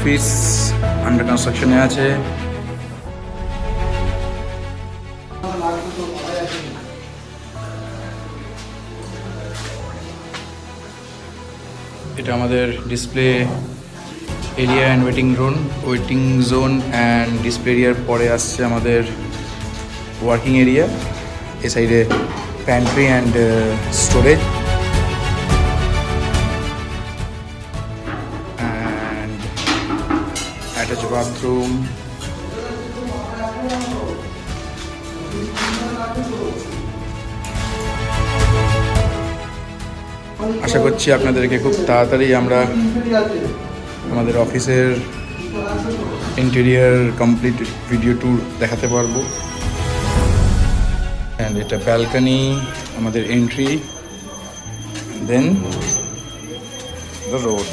Office under কনস্ট্রাকশনে আছে। এটা আমাদের display area and waiting zone and display এরিয়ার পরে আসছে আমাদের ওয়ার্কিং এরিয়া। এ সাইডে pantry and storage and attach bathroom. আশা করছি আপনাদেরকে খুব তাড়াতাড়ি আমরা আমাদের অফিসের ইন্টেরিয়ার কমপ্লিট ভিডিও ট্যুর দেখাতে পারবো। অ্যান্ড এটা ব্যালকনি, আমাদের এন্ট্রি, দেন দ্য রোড।